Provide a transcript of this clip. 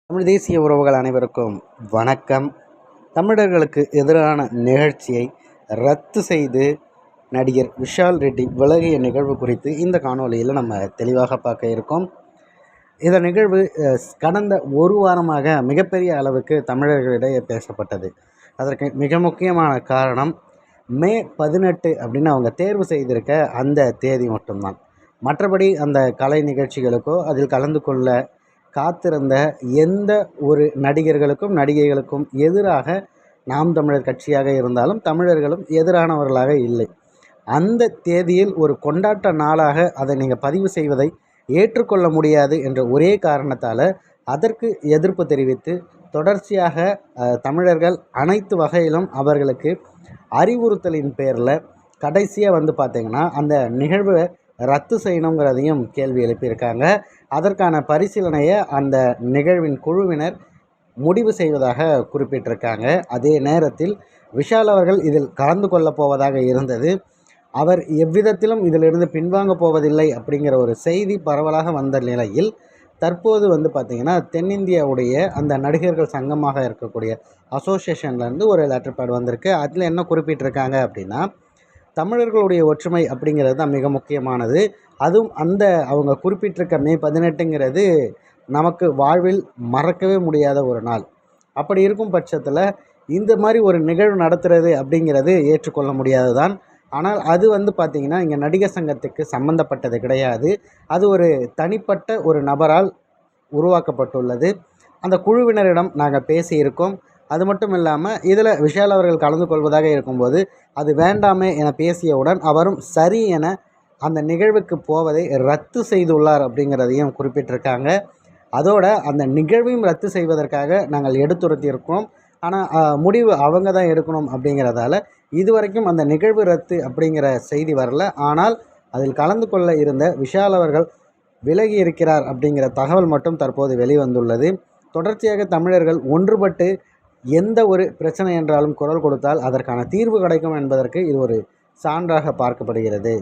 தமிழ் தேசிய உறவுகள் அனைவருக்கும் வணக்கம். தமிழர்களுக்கு எதிரான நிகழ்ச்சியை ரத்து செய்து நடிகர் விஷால் ரெட்டி விலகிய நிகழ்வு குறித்து இந்த காணொலியில் நம்ம தெளிவாக பார்க்க இருக்கோம். இந்த நிகழ்வு கடந்த ஒரு வாரமாக மிகப்பெரிய அளவுக்கு தமிழர்களிடையே பேசப்பட்டது. அதற்கு மிக முக்கியமான காரணம் மே 18 அப்படின்னு அவங்க தேர்வு செய்திருக்க அந்த தேதி மட்டும்தான். மற்றபடி அந்த கலை நிகழ்ச்சிகளுக்கோ அதில் கலந்து கொள்ள காத்திருந்த எந்த ஒரு நடிகர்களுக்கும் நடிகைகளுக்கும் எதிராக நாம் தமிழர் கட்சியாக இருந்தாலும் தமிழர்களும் எதிரானவர்களாக இல்லை. அந்த தேதியில் ஒரு கொண்டாட்ட நாளாக அதை நீங்கள் பதிவு செய்வதை ஏற்றுக்கொள்ள முடியாது என்ற ஒரே காரணத்தால் அதற்கு எதிர்ப்பு தெரிவித்து தொடர்ச்சியாக தமிழர்கள் அனைத்து வகையிலும் அவர்களுக்கு அறிவுறுத்தலின் பேரில் கடைசியாக பார்த்திங்கன்னா அந்த நிகழ்வை ரத்து செய்யணுங்கிறதையும் கேள்வி எழுப்பியிருக்காங்க. அதற்கான பரிசீலனையை அந்த நிகழ்வின் குழுவினர் முடிவு செய்வதாக குறிப்பிட்டிருக்காங்க. அதே நேரத்தில் விஷால் அவர்கள் இதில் கலந்து கொள்ளப் போவதாக இருந்தது. அவர் எவ்விதத்திலும் இதிலிருந்து பின்வாங்க போவதில்லை அப்படிங்கிற ஒரு செய்தி பரவலாக வந்த நிலையில் தற்போது பார்த்திங்கன்னா தென்னிந்தியாவுடைய அந்த நடிகர்கள் சங்கமாக இருக்கக்கூடிய அசோசியேஷன்லேருந்து ஒரு லெட்டர் பேட் வந்திருக்கு. அதில் என்ன குறிப்பிட்டிருக்காங்க அப்படின்னா, தமிழர்களுடைய ஒற்றுமை அப்படிங்கிறது தான் மிக முக்கியமானது. அதுவும் அந்த அவங்க குறிப்பிட்டிருக்க மே 18ங்கிறது நமக்கு வாழ்வில் மறக்கவே முடியாத ஒரு நாள். அப்படி இருக்கும் பட்சத்தில் இந்த மாதிரி ஒரு நிகழ்வு நடத்துகிறது அப்படிங்கிறது ஏற்றுக்கொள்ள முடியாது தான். ஆனால் அது பார்த்திங்கன்னா இங்கே நடிகர் சங்கத்துக்கு சம்மந்தப்பட்டது கிடையாது. அது ஒரு தனிப்பட்ட ஒரு நபரால் உருவாக்கப்பட்டுள்ளது. அந்த குழுவினரிடம் நாங்கள் பேசியிருக்கோம். அது மட்டும் இல்லாமல் இதில் விஷால் அவர்கள் கலந்து கொள்வதாக இருக்கும்போது அது வேண்டாமே என பேசியவுடன் அவரும் சரி என அந்த நிகழ்வுக்கு போவதை ரத்து செய்துள்ளார் அப்படிங்கிறதையும் குறிப்பிட்டிருக்காங்க. அதோட அந்த நிகழ்வையும் ரத்து செய்வதற்காக நாங்கள் எடுத்துரைத்திருக்கிறோம். ஆனால் முடிவு அவங்க தான் எடுக்கணும் அப்படிங்கிறதால இதுவரைக்கும் அந்த நிகழ்வு ரத்து அப்படிங்கிற செய்தி வரல. ஆனால் அதில் கலந்து கொள்ள இருந்த விஷால் அவர்கள் விலகி இருக்கிறார் அப்படிங்கிற தகவல் மட்டும் தற்போது வெளிவந்துள்ளது. தொடர்ச்சியாக தமிழர்கள் ஒன்றுபட்டு எந்த ஒரு பிரச்சனை என்றாலும் குரல் கொடுத்தால் அதற்கான தீர்வு கிடைக்கும் என்பதற்கு இது ஒரு சான்றாக பார்க்கப்படுகிறது.